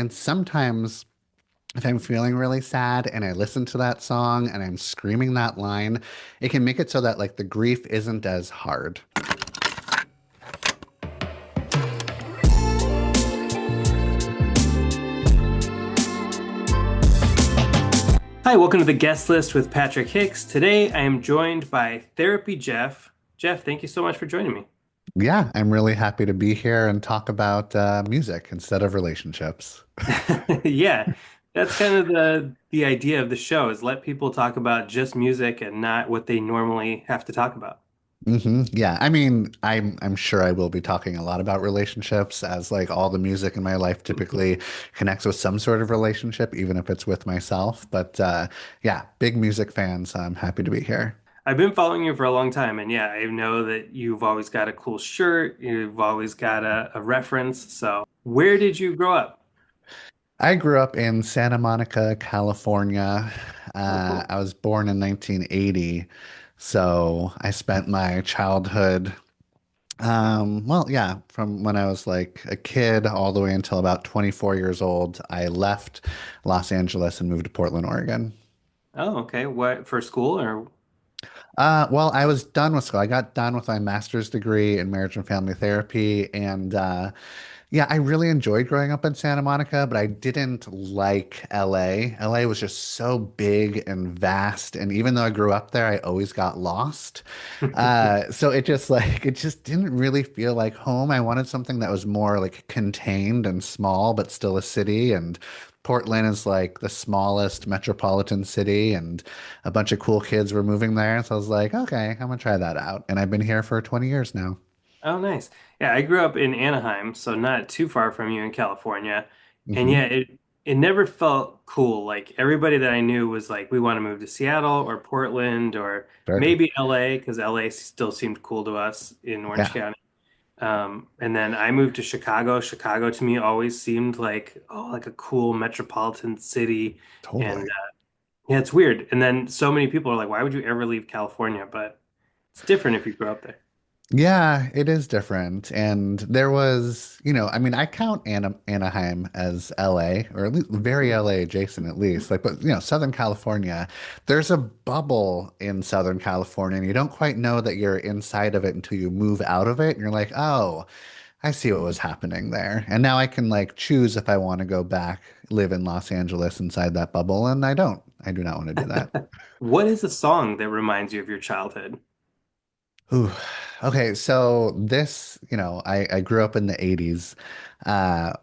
And sometimes if I'm feeling really sad and I listen to that song and I'm screaming that line, it can make it so that like the grief isn't as hard. Hi, welcome to the guest list with Patrick Hicks. Today I am joined by Therapy Jeff. Jeff, thank you so much for joining me. Yeah, I'm really happy to be here and talk about music instead of relationships. Yeah, that's kind of the idea of the show is let people talk about just music and not what they normally have to talk about. Yeah, I mean, I'm sure I will be talking a lot about relationships as like all the music in my life typically connects with some sort of relationship, even if it's with myself. But yeah, big music fan, so I'm happy to be here. I've been following you for a long time, and yeah, I know that you've always got a cool shirt, you've always got a reference. So, where did you grow up? I grew up in Santa Monica, California. Oh, cool. I was born in 1980, so I spent my childhood, well, yeah, from when I was like a kid all the way until about 24 years old. I left Los Angeles and moved to Portland, Oregon. Oh, okay. What for school or? Well, I was done with school. I got done with my master's degree in marriage and family therapy, and yeah, I really enjoyed growing up in Santa Monica, but I didn't like LA. LA was just so big and vast, and even though I grew up there, I always got lost. So it just like it just didn't really feel like home. I wanted something that was more like contained and small, but still a city. And Portland is like the smallest metropolitan city, and a bunch of cool kids were moving there. So I was like, okay, I'm gonna try that out. And I've been here for 20 years now. Oh, nice. Yeah, I grew up in Anaheim, so not too far from you in California. And Hmm. yeah, it never felt cool. Like everybody that I knew was like, we want to move to Seattle or Portland or Sure. maybe LA because LA still seemed cool to us in Orange Yeah, County. And then I moved to Chicago. Chicago to me always seemed like, oh, like a cool metropolitan city. And totally. yeah, it's weird. And then so many people are like, why would you ever leave California? But it's different if you grew up there. Yeah, it is different. And there was, I mean, I count Anaheim as LA, or at least very LA adjacent at least. Like, but Southern California, there's a bubble in Southern California, and you don't quite know that you're inside of it until you move out of it. And you're like, oh, I see what was happening there. And now I can like choose if I want to go back, live in Los Angeles inside that bubble, and I don't. I do not want to do that. What is a song that reminds you of your childhood? Ooh. Okay, so this, I grew up in the 80s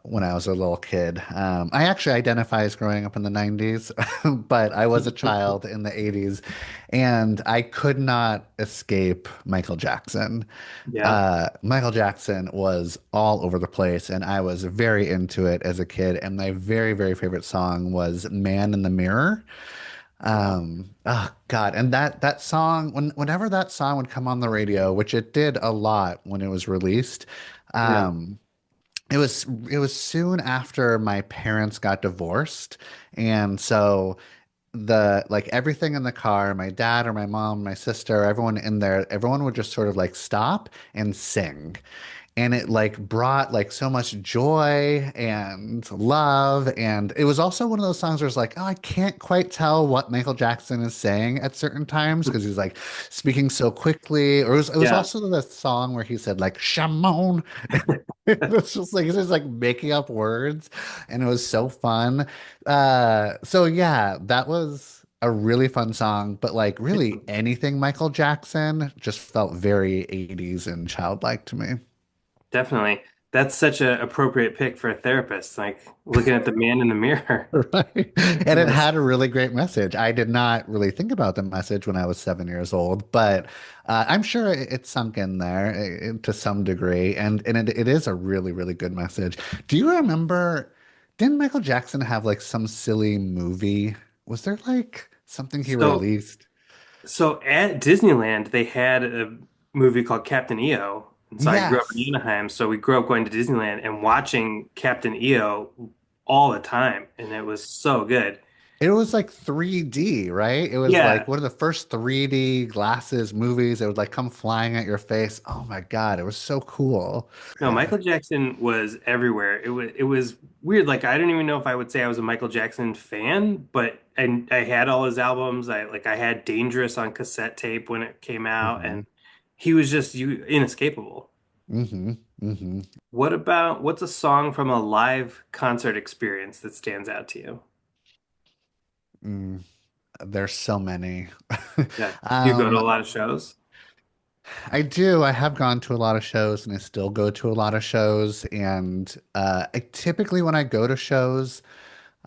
when I was a little kid. I actually identify as growing up in the 90s, but I was a child in the 80s, and I could not escape Michael Jackson. Yeah. Michael Jackson was all over the place, and I was very into it as a kid. And my very, very favorite song was Man in the Mirror. Oh God, and that song, whenever that song would come on the radio, which it did a lot when it was released, Yeah. um, it was soon after my parents got divorced, and so the like everything in the car, my dad or my mom, my sister, everyone in there, everyone would just sort of like stop and sing. And it like brought like so much joy and love. And it was also one of those songs where it's like, oh, I can't quite tell what Michael Jackson is saying at certain times because he's like speaking so quickly. Or it was Yeah. also the song where he said like Shamon. It was just like he's just like making up words, and it was so fun. So yeah, that was a really fun song, but like really anything Michael Jackson just felt very 80s and childlike to me. Definitely. That's such an appropriate pick for a therapist, like looking at the man in the mirror. Right. And it Yes. had a really great message. I did not really think about the message when I was 7 years old, but I'm sure it sunk in there to some degree. And it is a really, really good message. Do you remember, didn't Michael Jackson have like some silly movie? Was there like something he So, released? so at Disneyland, they had a movie called Captain EO. And so I grew up in Yes. Anaheim, so we grew up going to Disneyland and watching Captain EO all the time, and it was so good. It was like 3D, right? It was like Yeah. one of the first 3D glasses movies. It would like come flying at your face. Oh my God, it was so cool. No, Michael Jackson was everywhere. It was weird. Like I don't even know if I would say I was a Michael Jackson fan, but and I had all his albums. I had Dangerous on cassette tape when it came out, Hmm. and he was just inescapable. Hmm. Hmm. What's a song from a live concert experience that stands out to you? Mm, there's so many. Yeah. Do you go to a Um, lot of shows? I do. I have gone to a lot of shows and I still go to a lot of shows. And I typically, when I go to shows,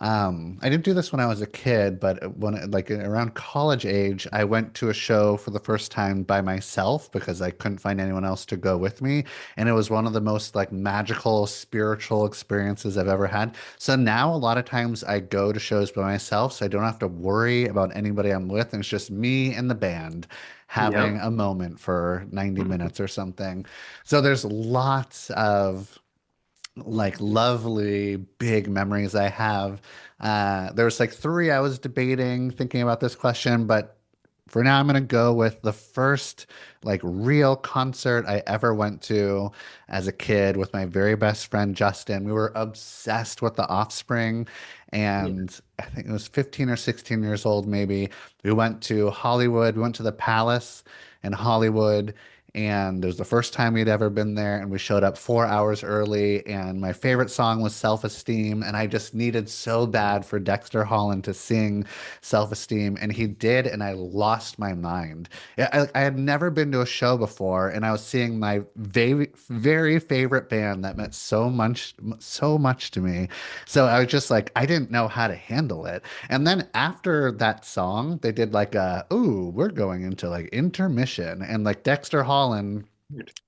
I didn't do this when I was a kid, but when like around college age, I went to a show for the first time by myself because I couldn't find anyone else to go with me, and it was one of the most like magical spiritual experiences I've ever had. So now a lot of times I go to shows by myself, so I don't have to worry about anybody I'm with, and it's just me and the band having Yep. a moment for 90 minutes or something. So there's lots of like lovely big memories I have. There was like three I was debating, thinking about this question, but for now I'm gonna go with the first like real concert I ever went to as a kid with my very best friend Justin. We were obsessed with The Offspring, Yeah. and I think it was 15 or 16 years old maybe. We went to Hollywood, we went to the Palace in Hollywood, and it was the first time we'd ever been there, and we showed up 4 hours early, and my favorite song was Self-Esteem, and I just needed so bad for Dexter Holland to sing Self-Esteem, and he did, and I lost my mind. I had never been to a show before, and I was seeing my very favorite band that meant so much to me. So I was just like, I didn't know how to handle it. And then after that song, they did like ooh, we're going into like intermission. And like Dexter Holland,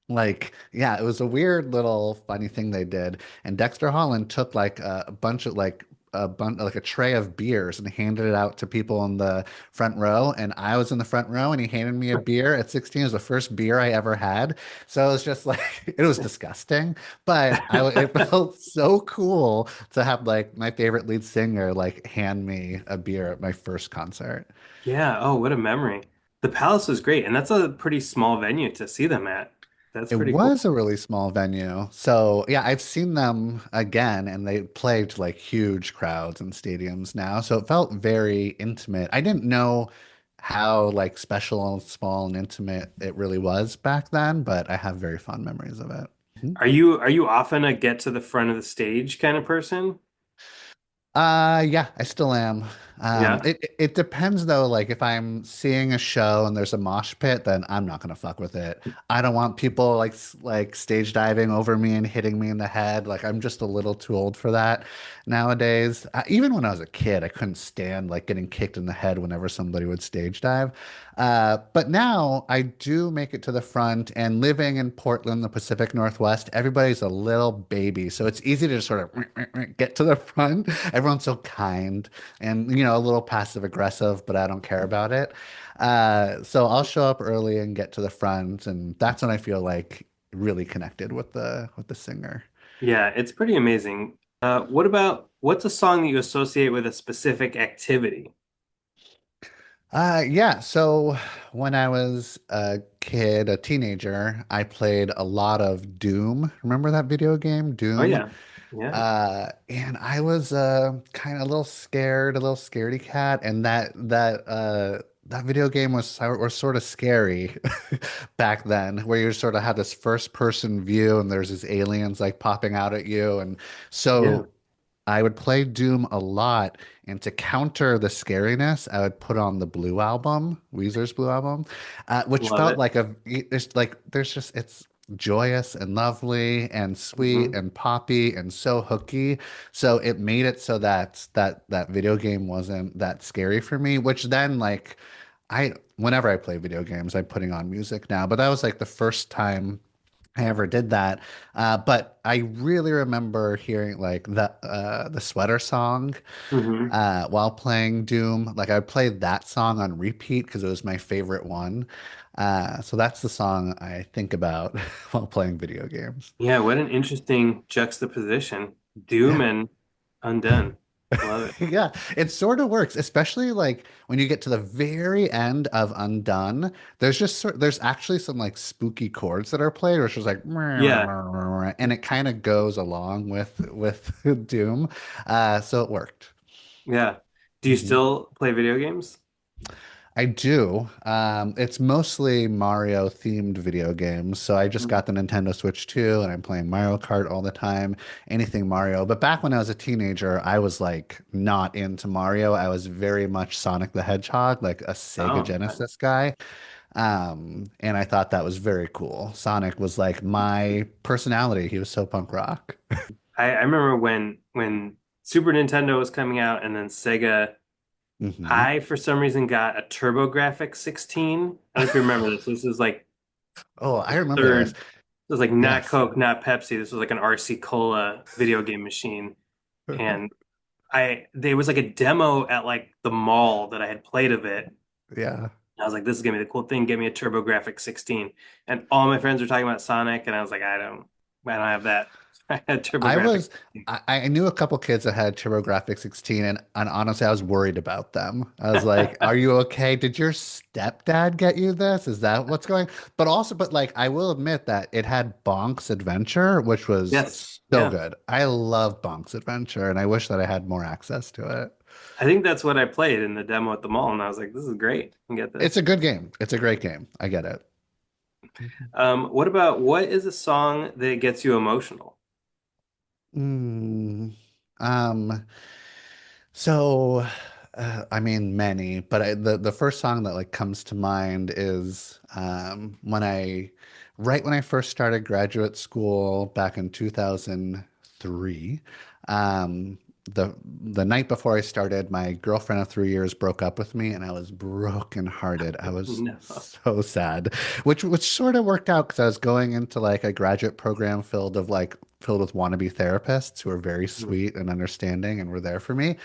like, yeah, it was a weird little funny thing they did. And Dexter Holland took like a bunch of like like a tray of beers and handed it out to people in the front row. And I was in the front row and he handed me a beer at 16. It was the first beer I ever had. So it was just like, it was disgusting, but it felt so cool to have like my favorite lead singer like hand me a beer at my first concert. Yeah. Oh, what a memory. The Palace was great, and that's a pretty small venue to see them at. That's It pretty was cool. a really small venue. So, yeah, I've seen them again and they play to like huge crowds in stadiums now. So it felt very intimate. I didn't know how like special and small and intimate it really was back then, but I have very fond memories of it. Mhm. Are you often a get to the front of the stage kind of person? Yeah, I still am. Yeah. It depends though. Like if I'm seeing a show and there's a mosh pit, then I'm not gonna fuck with it. I don't want people like like stage diving over me and hitting me in the head. Like I'm just a little too old for that nowadays. Even when I was a kid, I couldn't stand like getting kicked in the head whenever somebody would stage dive. But now I do make it to the front, and living in Portland, the Pacific Northwest, everybody's a little baby. So it's easy to just sort of get to the front. Everyone's so kind and, a little passive aggressive, but I don't care about it. So I'll show up early and get to the front, and that's when I feel like really connected with the singer. Yeah, it's pretty amazing. What's a song that you associate with a specific activity? Yeah, so when I was a kid, a teenager, I played a lot of Doom. Remember that video game, Oh Doom? yeah. Yeah. And I was kind of a little scared, a little scaredy cat, and that video game was sort of scary back then, where you sort of had this first person view and there's these aliens like popping out at you, and Yeah. so I would play Doom a lot, and to counter the scariness, I would put on the Blue Album, Weezer's Blue Album, which Love felt it. like there's just it's joyous and lovely and sweet Hmm. and poppy and so hooky. So it made it so that that video game wasn't that scary for me, which then like whenever I play video games, I'm putting on music now, but that was like the first time I ever did that. But I really remember hearing like the sweater song Hmm. while playing Doom. Like I would play that song on repeat because it was my favorite one. So that's the song I think about while playing video games. Yeah, what an interesting juxtaposition. Doom Yeah. and Undone. Love it. Yeah, it sort of works, especially like when you get to the very end of Undone. There's actually some like spooky chords that are played, which is like, Yeah. and it kind of goes along with Doom. So it worked. Yeah. Do you Mhm. still play video games? I do. It's mostly Mario themed video games. So I just Mm. got the Nintendo Switch 2 and I'm playing Mario Kart all the time, anything Mario. But back when I was a teenager, I was like not into Mario. I was very much Sonic the Hedgehog, like a Sega Oh, okay. Genesis guy. And I thought that was very cool. Sonic was like my personality. He was so punk rock. I remember when Super Nintendo was coming out and then Sega, Hmm. I for some reason got a TurboGrafx 16. I don't know if you remember this. This is like Oh, I remember third. this. It was like not Yes. Coke, not Pepsi. This was like an RC Cola video game machine. And there was like a demo at like the mall that I had played of it. Yeah. I was like, this is gonna be the cool thing. Get me a TurboGrafx 16. And all my friends were talking about Sonic, and I was like, I don't have that. I had I TurboGrafx was 16. I knew a couple kids that had TurboGrafx 16 and honestly I was worried about them. I was like, "Are you okay? Did your stepdad get you this? Is that what's going?" But like I will admit that it had Bonk's Adventure, which Yes. was so Yeah. good. I love Bonk's Adventure and I wish that I had more access to it. I think that's what I played in the demo at the mall, and I was like, this is great. I can get It's this. a good game. It's a great game. I get it. What is a song that gets you emotional? Mm, um, so, I mean, many, but the first song that like comes to mind is right when I first started graduate school back in 2003. Um, the night before I started, my girlfriend of 3 years broke up with me, and I was brokenhearted. I was No. so sad, which sort of worked out because I was going into like a graduate program filled with wannabe therapists who are very sweet and understanding and were there for me.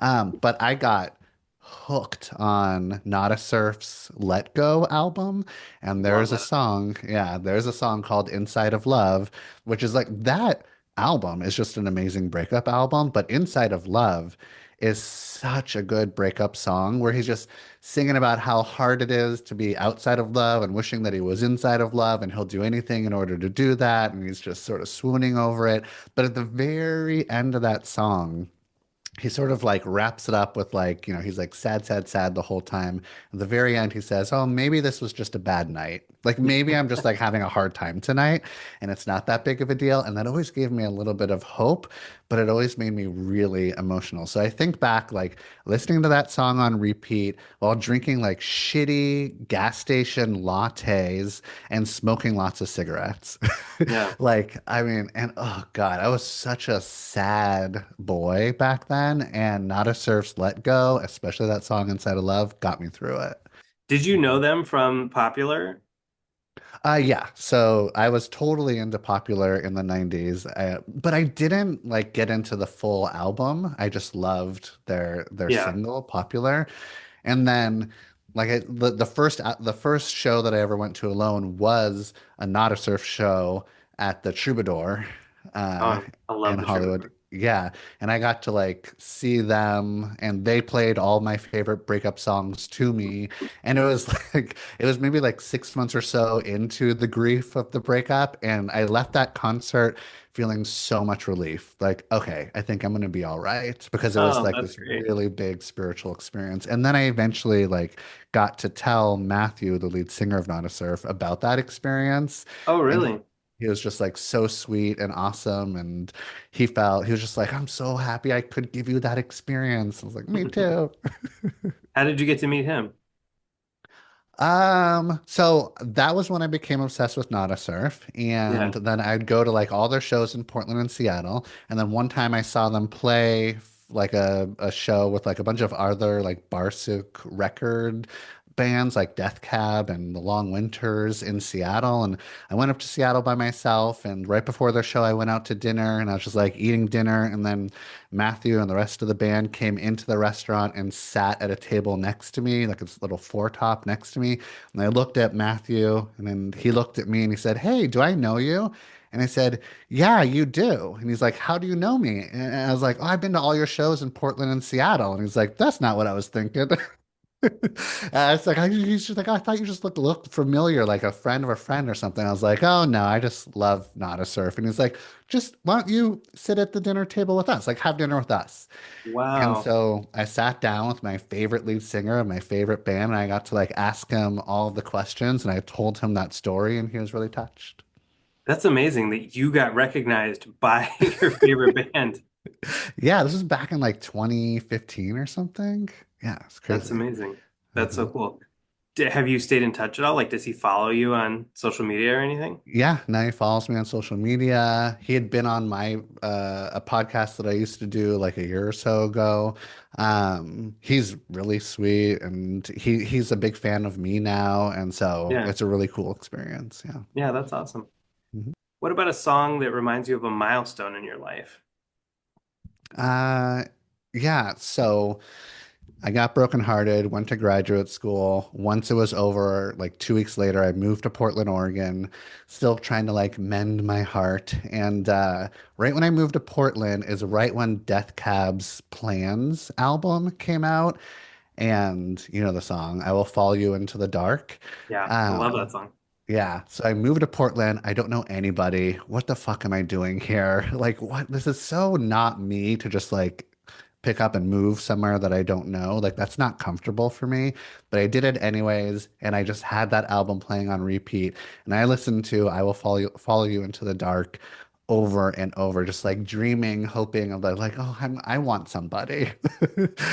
But I got hooked on Nada Surf's Let Go album, and Love that. there's a song called Inside of Love, which is like that album is just an amazing breakup album, but Inside of Love is such a good breakup song where he's just singing about how hard it is to be outside of love and wishing that he was inside of love and he'll do anything in order to do that and he's just sort of swooning over it. But at the very end of that song, he sort of like wraps it up with like, he's like sad, sad, sad the whole time. At the very end, he says, "Oh, maybe this was just a bad night. Like maybe I'm just like having a hard time tonight and it's not that big of a deal." And that always gave me a little bit of hope, but it always made me really emotional. So I think back like listening to that song on repeat while drinking like shitty gas station lattes and smoking lots of cigarettes. Yeah. Like, I mean, and oh God, I was such a sad boy back then, and Nada Surf's Let Go, especially that song Inside of Love, got me through it. Did you know them from Popular? Yeah, so I was totally into Popular in the 90s, but I didn't like get into the full album. I just loved their Yeah. single, Popular. And then like the first show that I ever went to alone was a Not a Surf show at the Troubadour uh Oh, I love in the Hollywood. Troubadour. Yeah. And I got to like see them and they played all my favorite breakup songs to me. And it was like it was maybe like 6 months or so into the grief of the breakup. And I left that concert feeling so much relief. Like, okay, I think I'm gonna be all right because it was Oh, like that's this great. really big spiritual experience. And then I eventually like got to tell Matthew, the lead singer of Nada Surf, about that experience. Oh, And really? he was just like so sweet and awesome. And he was just like, "I'm so happy I could give you that experience." I was like, "Me too." How did you get to meet him? So that was when I became obsessed with Nada Surf, and Yeah. then I'd go to like all their shows in Portland and Seattle, and then one time I saw them play like a show with like a bunch of other like Barsuk record bands like Death Cab and The Long Winters in Seattle, and I went up to Seattle by myself, and right before their show I went out to dinner, and I was just like eating dinner, and then Matthew and the rest of the band came into the restaurant and sat at a table next to me, like this little four top next to me. And I looked at Matthew, and then he looked at me and he said, "Hey, do I know you?" And I said, yeah, you do. And he's like, how do you know me? And I was like, oh, I've been to all your shows in Portland and Seattle. And he's like, that's not what I was thinking. It's like he's just like, "Oh, I thought you just looked familiar, like a friend of a friend or something." I was like, "Oh no, I just love Nada Surf." And he's like, "Just why don't you sit at the dinner table with us? Like have dinner with us." And Wow. so I sat down with my favorite lead singer of my favorite band, and I got to like ask him all of the questions, and I told him that story, and he was really touched. That's amazing that you got recognized by your favorite band. Yeah, this was back in like 2015 or something. Yeah, it's That's crazy. amazing. That's so Uh-huh. cool. Have you stayed in touch at all? Like, does he follow you on social media or anything? Yeah, now he follows me on social media. He had been on my a podcast that I used to do like a year or so ago. He's really sweet and he's a big fan of me now, and so Yeah. it's a really cool experience. Yeah. Yeah, that's awesome. Mhm. What about a song that reminds you of a milestone in your life? Uh yeah, so I got brokenhearted, went to graduate school. Once it was over, like 2 weeks later, I moved to Portland, Oregon, still trying to like mend my heart. And right when I moved to Portland is right when Death Cab's Plans album came out. And you know the song, I Will Follow You into the Dark. Yeah, I love that Um, song. yeah, so I moved to Portland. I don't know anybody. What the fuck am I doing here? Like, what? This is so not me to just like pick up and move somewhere that I don't know. Like, that's not comfortable for me. But I did it anyways, and I just had that album playing on repeat. And I listened to I Will Follow You into the Dark over and over, just like dreaming, hoping of like, oh, I want somebody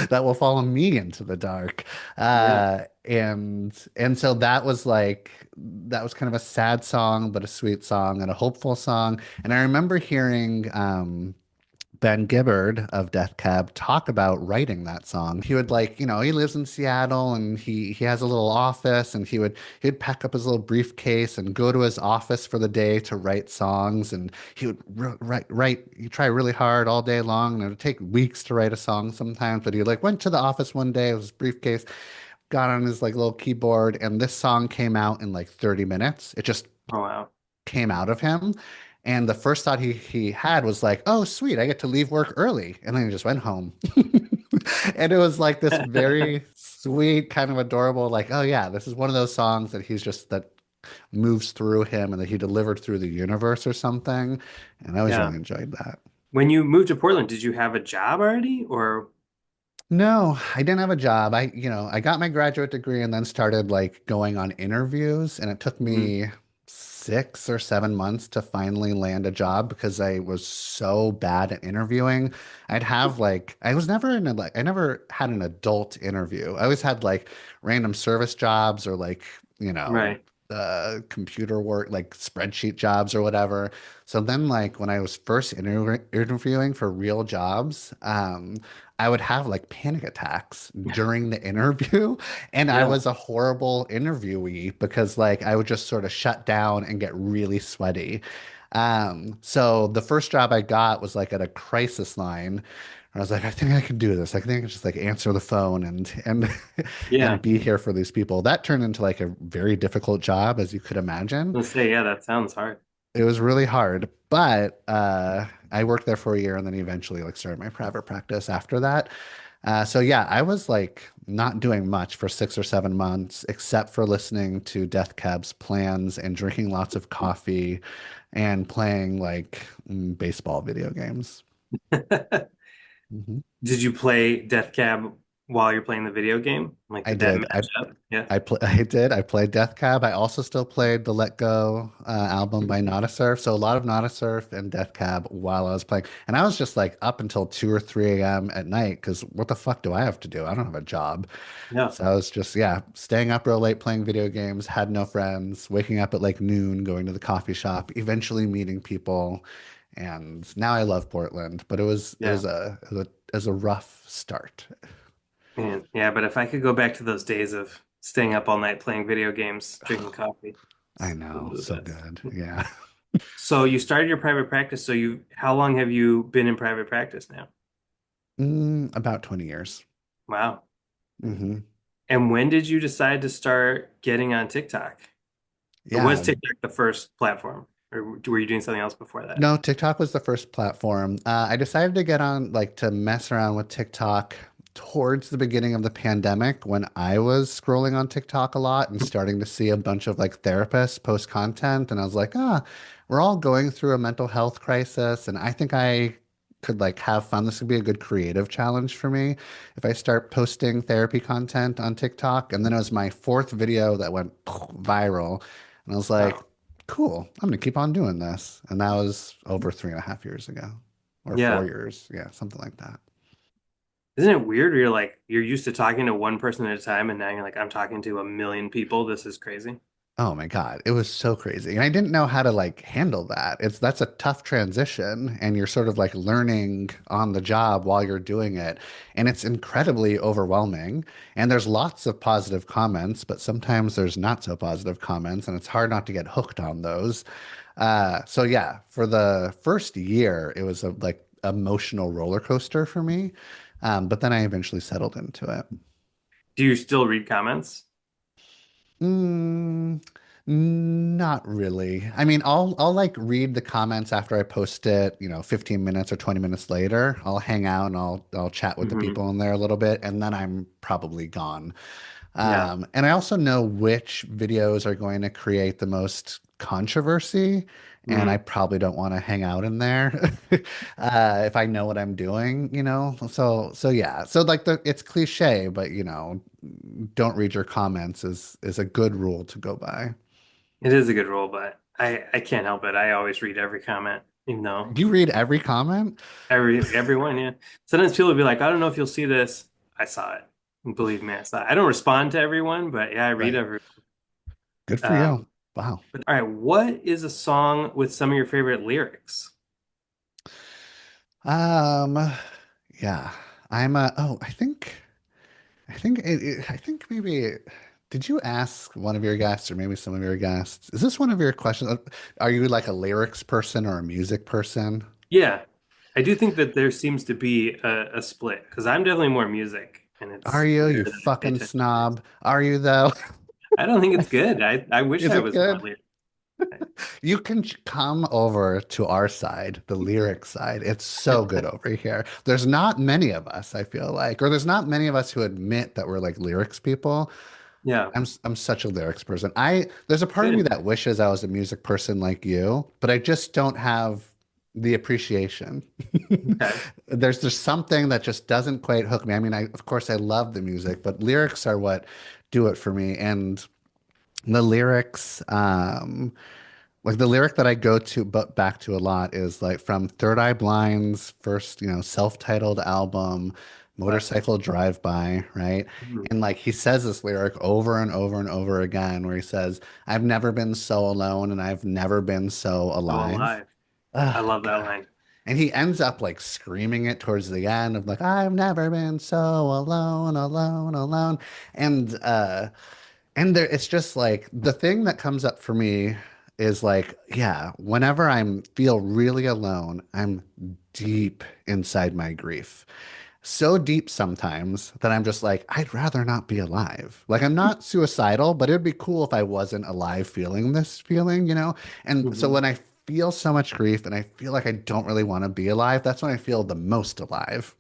that will follow me into the dark. Yeah. And so that was like that was kind of a sad song, but a sweet song and a hopeful song. And I remember hearing Ben Gibbard of Death Cab talk about writing that song. He would like, he lives in Seattle and he has a little office and he'd pack up his little briefcase and go to his office for the day to write songs and he would write he try really hard all day long and it would take weeks to write a song sometimes, but he like went to the office one day with his briefcase, got on his like little keyboard and this song came out in like 30 minutes. It just Oh, wow. came out of him. And the first thought he had was like, oh, sweet, I get to leave work early. And then he just went home. And it was like this very sweet, kind of adorable, like, oh yeah, this is one of those songs that he's just that moves through him and that he delivered through the universe or something. And I always Yeah. really enjoyed that. When you moved to Portland, did you have a job already or No, I didn't have a job. I got my graduate degree and then started like going on interviews, and it took Mhm. me 6 or 7 months to finally land a job because I was so bad at interviewing. I was never in a like I never had an adult interview. I always had like random service jobs or like, Right. computer work, like spreadsheet jobs or whatever. So then like when I was first interviewing for real jobs, I would have like panic attacks during the interview. And I Yeah. was a horrible interviewee because like I would just sort of shut down and get really sweaty. So the first job I got was like at a crisis line. I was like, I think I can do this. I think I can just like answer the phone and and Yeah. be here for these people. That turned into like a very difficult job, as you could imagine. Let's say, yeah, that sounds hard. It was really hard, but I worked there for a year and then eventually like started my private practice after that. So yeah, I was like not doing much for 6 or 7 months except for listening to Death Cab's Plans and drinking lots of coffee and playing like baseball video games. Hmm. Did you play Death Cab while you're playing the video game? Like, I did that did. match up? Yeah. I did. I played Death Cab. I also still played the Let Go album by Nada Surf. So a lot of Nada Surf and Death Cab while I was playing. And I was just like up until 2 or 3 a.m. at night because what the fuck do I have to do? I don't have a job. Yeah. So I was just, yeah, staying up real late playing video games, had no friends, waking up at like noon, going to the coffee shop, eventually meeting people. And now I love Portland, but Yeah. it was a rough start. Man. Yeah, but if I could go back to those days of staying up all night playing video games, drinking coffee, I those know, are the so best. good. Yeah. So you started your private practice. How long have you been in private practice now? About 20 years. Wow. Hmm. And when did you decide to start getting on TikTok? Or was Yeah. TikTok the first platform? or were you doing something else before that? No, TikTok was the first platform. I decided to get on, like, to mess around with TikTok towards the beginning of the pandemic when I was scrolling on TikTok a lot and starting to see a bunch of like therapists post content. And I was like, we're all going through a mental health crisis. And I think I could like have fun. This would be a good creative challenge for me if I start posting therapy content on TikTok. And then it was my fourth video that went viral. And I was like, Wow. cool, I'm gonna keep on doing this. And that was over 3.5 years ago, or four Yeah. years. Yeah, something like that. Isn't it weird? You're like you're used to talking to one person at a time, and now you're like, I'm talking to a million people. This is crazy. Oh my God, it was so crazy. And I didn't know how to like handle that. That's a tough transition and you're sort of like learning on the job while you're doing it. And it's incredibly overwhelming. And there's lots of positive comments, but sometimes there's not so positive comments and it's hard not to get hooked on those. So yeah, for the first year, it was a like emotional roller coaster for me. But then I eventually settled into it. Do you still read comments? Mm, not really. I mean, I'll like read the comments after I post it, 15 minutes or 20 minutes later. I'll hang out and I'll chat with the Hmm. people in there a little bit, and then I'm probably gone. Yeah. And I also know which videos are going to create the most controversy, and I Hmm. probably don't want to hang out in there if I know what I'm doing. So yeah. So like it's cliche, but don't read your comments is a good rule to go by. It is a good rule, but I can't help it. I always read every comment, even though You read every comment? everyone, yeah. Sometimes people will be like, I don't know if you'll see this. I saw it. And believe me, I saw it. I don't respond to everyone, but yeah, I read Right. every. Good for you. Um, Wow. but all right, what is a song with some of your favorite lyrics? Um, yeah. I think maybe did you ask one of your guests or maybe some of your guests? Is this one of your questions? Are you like a lyrics person or a music person? Yeah, I do think that there seems to be a split because I'm definitely more music, and Are it's you, rare you that I pay fucking attention to lyrics. snob? Are you though? I don't think it's good. I wish Is I it was more good? lyric. You can come over to our side, the lyric side. It's so good over here. There's not many of us, I feel like, or there's not many of us who admit that we're like lyrics people. Yeah, I'm such a lyrics person. There's a part of me good. that wishes I was a music person like you, but I just don't have the appreciation. Okay. There's just something that just doesn't quite hook me. I mean, of course I love the music, but lyrics are what do it for me. And the lyrics, like the lyric that I go to but back to a lot is like from Third Eye Blind's first, self-titled album, Classic. Motorcycle Drive-By, right? Mhm. And like he says this lyric over and over and over again where he says, I've never been so alone and I've never been so So alive. alive. I Oh love that God. line. And he ends up like screaming it towards the end of like, I've never been so alone, alone, alone. And there, it's just like the thing that comes up for me is like, yeah, whenever I'm feel really alone, I'm deep inside my grief. So deep sometimes that I'm just like, I'd rather not be alive. Like I'm not suicidal, but it would be cool if I wasn't alive feeling this feeling. And so Hmm. when I feel so much grief and I feel like I don't really want to be alive, that's when I feel the most alive.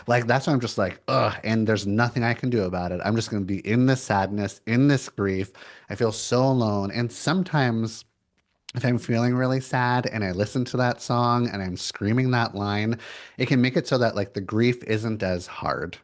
Like that's when I'm just like, ugh, and there's nothing I can do about it. I'm just going to be in this sadness, in this grief. I feel so alone. And sometimes if I'm feeling really sad and I listen to that song and I'm screaming that line, it can make it so that like the grief isn't as hard.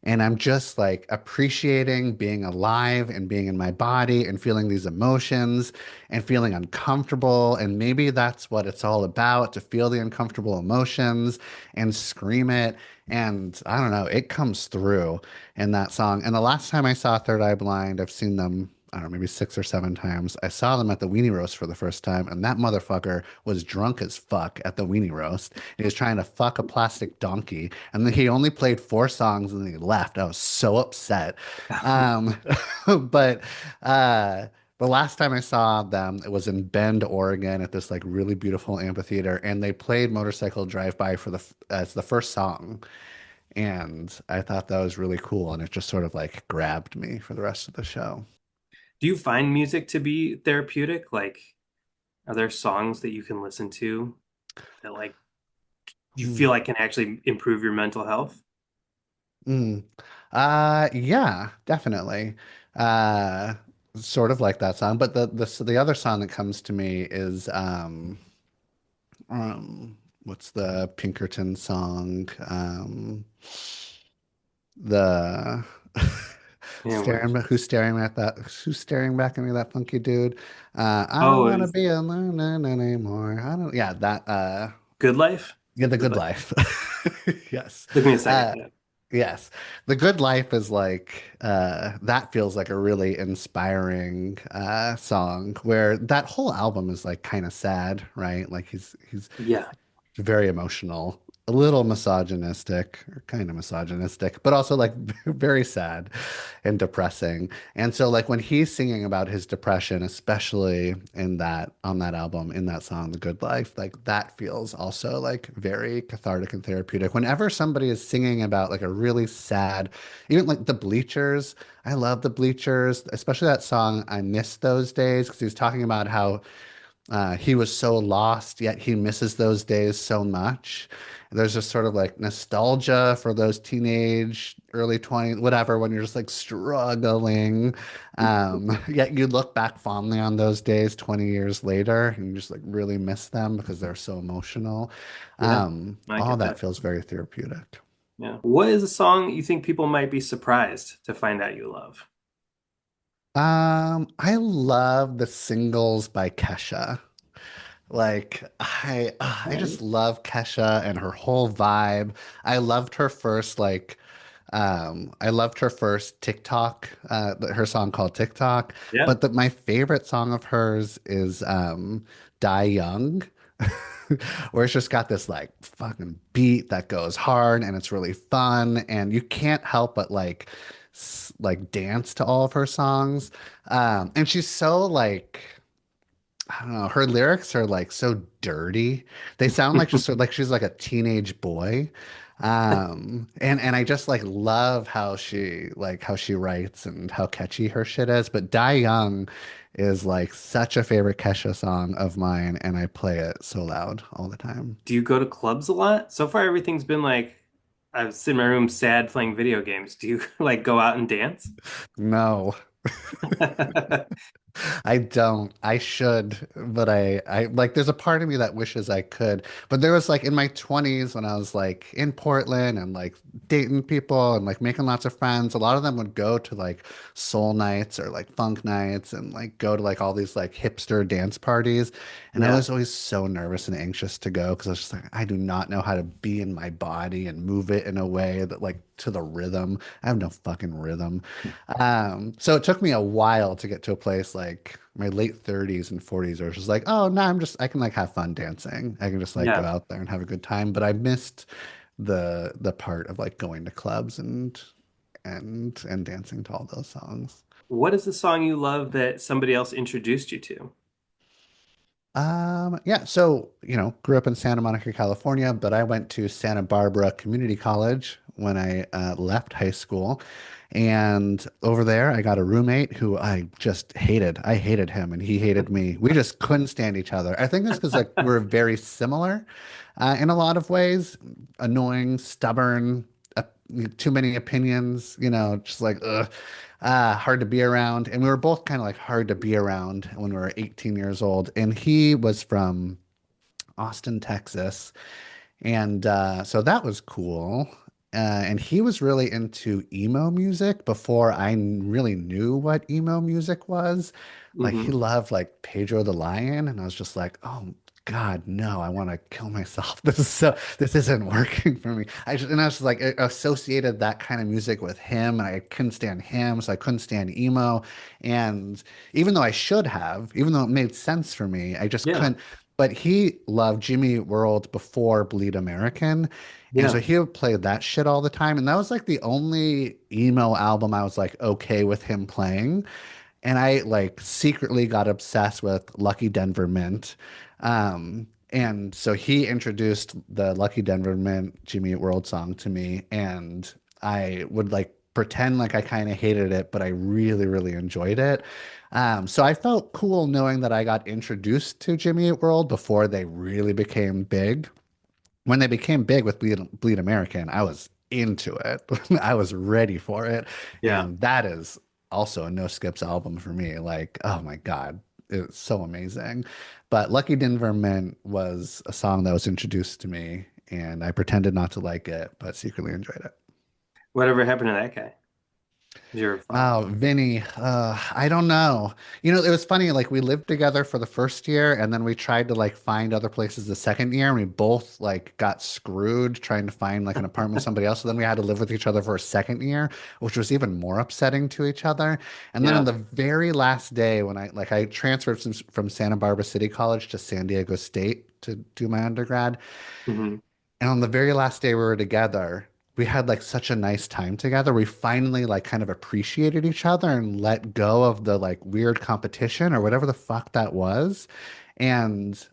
And I'm just like appreciating being alive and being in my body and feeling these emotions and feeling uncomfortable. And maybe that's what it's all about, to feel the uncomfortable emotions and scream it. And I don't know, it comes through in that song. And the last time I saw Third Eye Blind, I've seen them, I don't know, maybe 6 or 7 times. I saw them at the Weenie Roast for the first time, and that motherfucker was drunk as fuck at the Weenie Roast. He was trying to fuck a plastic donkey, and then he only played 4 songs and then he left. I was so upset. Um, but uh, the last time I saw them, it was in Bend, Oregon, at this like really beautiful amphitheater, and they played Motorcycle Drive-By as the first song. And I thought that was really cool, and it just sort of like grabbed me for the rest of the show. Do you find music to be therapeutic? Like, Are there songs that you can listen to that like you Hmm. feel like can actually improve your mental health? Mm. Yeah, definitely. Uh, Sort of like that song, but the other song that comes to me is what's the Pinkerton song? The Yeah, what is who's staring back at me, that funky dude. I don't Oh, want to it's be alone anymore. I don't, yeah, that, Good Life? yeah, The Good Good Life. Life. Yes. Took me a second. Uh, Yeah. yes. The Good Life is like, that feels like a really inspiring, song where that whole album is like kind of sad, right? Like he's Yeah. very emotional, a little misogynistic, or kind of misogynistic, but also like very sad and depressing. And so like when he's singing about his depression, especially in that on that album, in that song, The Good Life, like that feels also like very cathartic and therapeutic. Whenever somebody is singing about like a really sad, even like the Bleachers, I love the Bleachers, especially that song I Miss Those Days, because he was talking about how he was so lost, yet he misses those days so much. There's just sort of like nostalgia for those teenage, early 20s, whatever, when you're just like struggling. Yet you look back fondly on those days 20 years later and you just like really miss them because they're so emotional. Yeah. I All get that that. feels very therapeutic. Yeah. What is a song you think people might be surprised to find out you love? I love the singles by Kesha. Like I Right. just love Kesha and her whole vibe. I loved her first I loved her first TikTok, her song called TikTok. Yeah. But my favorite song of hers is Die Young, where it's just got this like fucking beat that goes hard and it's really fun and you can't help but like like dance to all of her songs. And she's so like I don't know. Her lyrics are like so dirty. They sound like just sort of like she's like a teenage boy. And I just like love how she writes and how catchy her shit is. But Die Young is like such a favorite Kesha song of mine, and I play it so loud all the time. Do you go to clubs a lot? So far, everything's been like I sit in my room sad playing video games. Do you like go out and dance? No. I don't. I should, but I like there's a part of me that wishes I could. But there was like in my 20s when I was like in Portland and like dating people and like making lots of friends, a lot of them would go to like soul nights or like funk nights and like go to like all these like hipster dance parties. And I Yeah. was always so nervous and anxious to go because I was just like, I do not know how to be in my body and move it in a way that like to the rhythm. I have no fucking rhythm. So it took me a while to get to a place like my late 30s and 40s where it's just like, oh, no, I can like have fun dancing. I can just like go Yeah. out there and have a good time. But I missed the part of like going to clubs and dancing to all those songs. What is the song you love that somebody else introduced you to? Yeah, so, grew up in Santa Monica, California, but I went to Santa Barbara Community College when I left high school. And over there, I got a roommate who I just hated. I hated him and he hated me. We just couldn't stand each other. I think that's because like we're very similar in a lot of ways, annoying, stubborn, uh, too many opinions, just like, ugh. Hard to be around. And we were both kind of like hard to be around when we were 18 years old. And he was from Austin, Texas. And so that was cool. And he was really into emo music before really knew what emo music was. Like he Hmm. loved like Pedro the Lion, and I was just like, oh God, no, I want to kill myself. This isn't working for me. And I was just like associated that kind of music with him, and I couldn't stand him, so I couldn't stand emo. And even though I should have, even though it made sense for me, I just Yeah. couldn't. But he loved Jimmy World before Bleed American. And so Yeah. he would play that shit all the time. And that was like the only emo album I was like okay with him playing. And I like secretly got obsessed with Lucky Denver Mint. And so he introduced the Lucky Denver Mint Jimmy Eat World song to me, and I would like pretend like I kind of hated it, but I really, really enjoyed it. So I felt cool knowing that I got introduced to Jimmy Eat World before they really became big. When they became big with Bleed American, I was into it. I was ready for it. Yeah. And that is also a no skips album for me. Like, oh my God, it's so amazing. But Lucky Denver Mint was a song that was introduced to me, and I pretended not to like it, but secretly enjoyed it. Whatever happened to that guy? Did you ever follow? Oh, Vinny, I don't know. You know, it was funny, like we lived together for the first year and then we tried to like find other places the second year and we both like got screwed trying to find like an apartment with somebody else. So then we had to live with each other for a second year, which was even more upsetting to each other. And then on Yeah. the very last day when I transferred from Santa Barbara City College to San Diego State to do my undergrad. Hmm. And on the very last day we were together, we had like such a nice time together. We finally like kind of appreciated each other and let go of the like weird competition or whatever the fuck that was. And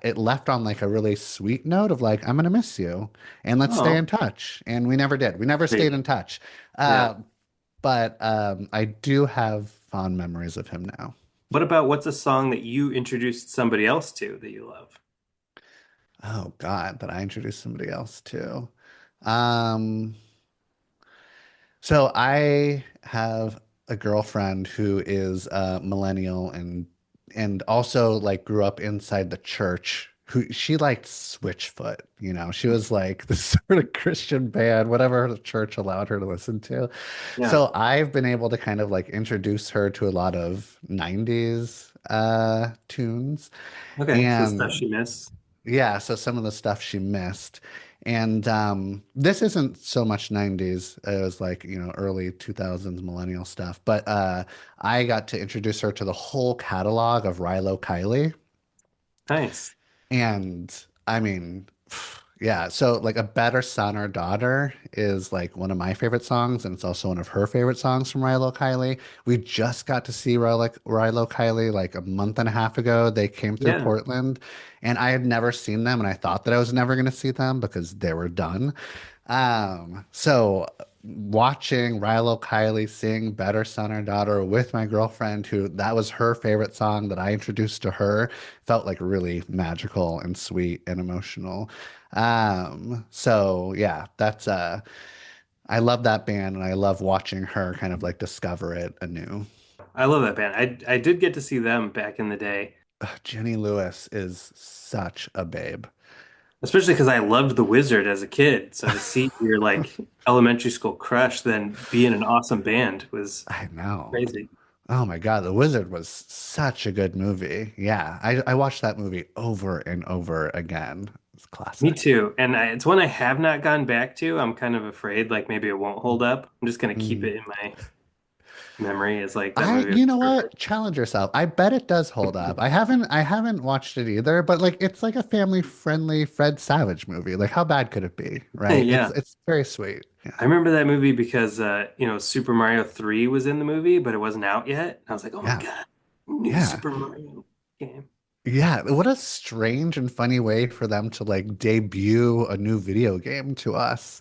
it left on like a really sweet note of like, I'm gonna miss you and let's stay in Oh, touch. And we never did. We never stayed sweet. in touch. Yeah. But I do have fond memories of him now. What about what's a song that you introduced somebody else to that you love? Oh God, that I introduced somebody else to. Um, So I have a girlfriend who is a millennial and also like grew up inside the church. Who she liked Switchfoot, you know. She was like the sort of Christian band, whatever the church allowed her to listen to. Yeah. So I've been able to kind of like introduce her to a lot of 90s tunes. Okay. So the stuff And she missed. yeah, so some of the stuff she missed. And this isn't so much 90s. It was like, you know, early 2000s millennial stuff. But I got to introduce her to the whole catalog of Rilo Kiley. Nice. And I mean, yeah, so like A Better Son or Daughter is like one of my favorite songs, and it's also one of her favorite songs from Rilo Kiley. We just got to see Rilo Kiley like a month and a half ago. They came through Yeah. Portland, and I had never seen them, and I thought that I was never going to see them because they were done. So watching Rilo Kiley sing Better Son or Daughter with my girlfriend, who that was her favorite song that I introduced to her, felt like really magical and sweet and emotional. So yeah, that's I love that band and I love watching her kind of like discover it anew. I love that band. I did get to see them back in the day, Ugh, Jenny Lewis is such a babe. especially because I loved The Wizard as a kid. So to see your like elementary school crush then be in an awesome band was I know. crazy. Oh my God, The Wizard was such a good movie. Yeah, I watched that movie over and over again. It's Me classic. too. And it's one I have not gone back to. I'm kind of afraid like maybe it won't hold up. I'm just gonna keep Mm. it in my memory as like that I, movie was you know what? perfect. Challenge yourself. I bet it does hold up. I haven't watched it either, but like it's like a family-friendly Fred Savage movie. Like how bad could it be, right? It's Yeah. it's very sweet. Yeah. I remember that movie because Super Mario 3 was in the movie, but it wasn't out yet. I was like, oh my Yeah. God, new Yeah. Super Mario game. Yeah. What a strange and funny way for them to like debut a new video game to us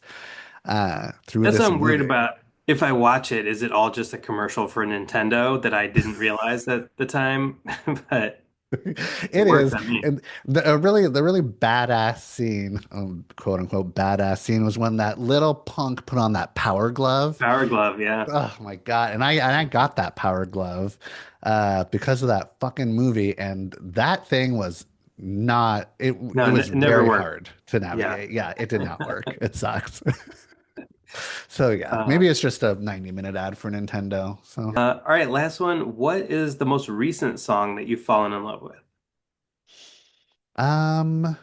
through That's what this I'm worried movie. about. If I watch it, is it all just a commercial for Nintendo that I didn't realize at the time? But it It works is, on me. and the really badass scene, quote unquote badass scene, was when that little punk put on that power glove. Power Glove, yeah. Oh my God. And I got that power glove because of that fucking movie. And that thing was not it No, was it never very worked. hard to Yeah. navigate. Yeah, it did not work. It sucked. So yeah, Uh, maybe it's just a 90-minute ad for Nintendo. So all right, last one. What is the most recent song that you've fallen in love with? um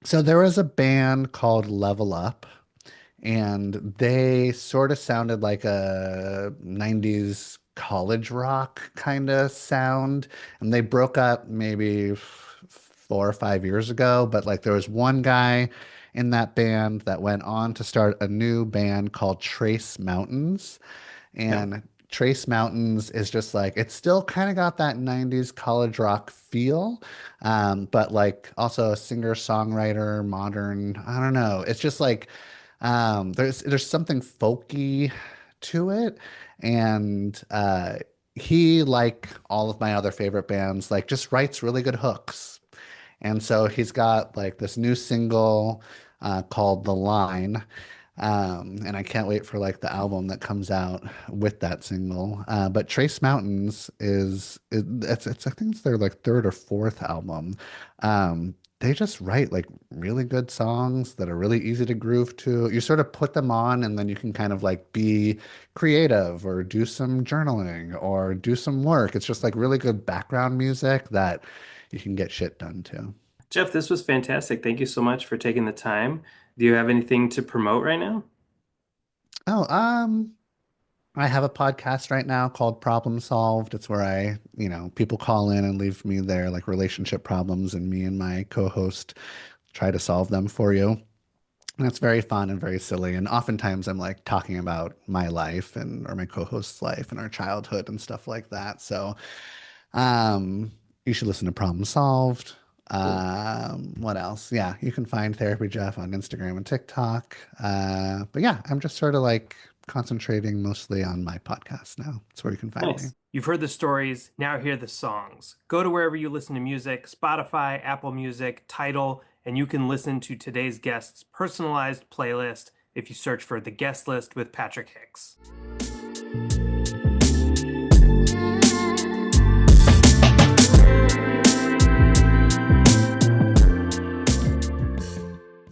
so there was a band called Level Up and they sort of sounded like a 90s college rock kind of sound. And they broke up maybe 4 or 5 years ago, but like there was one guy in that band that went on to start a new band called Trace Mountains. Yeah. And Trace Mountains is just like it's still kind of got that 90s college rock feel, but like also a singer-songwriter, modern. I don't know. It's just like there's something folky to it. And he, like all of my other favorite bands, like just writes really good hooks. And so he's got like this new single called The Line. And I can't wait for like the album that comes out with that single. But Trace Mountains it's I think it's their like third or fourth album. They just write like really good songs that are really easy to groove to. You sort of put them on and then you can kind of like be creative or do some journaling or do some work. It's just like really good background music that you can get shit done to. Jeff, this was fantastic. Thank you so much for taking the time. Do you have anything to promote right now? Oh, I have a podcast right now called Problem Solved. It's where people call in and leave me their like relationship problems, and me and my co-host try to solve them for you. And it's very fun and very silly. And oftentimes I'm like talking about my life and or my co-host's life and our childhood and stuff like that. So you should listen to Problem Solved. Cool. What else? Yeah, you can find Therapy Jeff on Instagram and TikTok. But yeah, I'm just sort of like concentrating mostly on my podcast now. That's where you can find me. Nice. You've heard the stories, now hear the songs. Go to wherever you listen to music, Spotify, Apple Music, Tidal, and you can listen to today's guest's personalized playlist if you search for The Guest List with Patrick Hicks.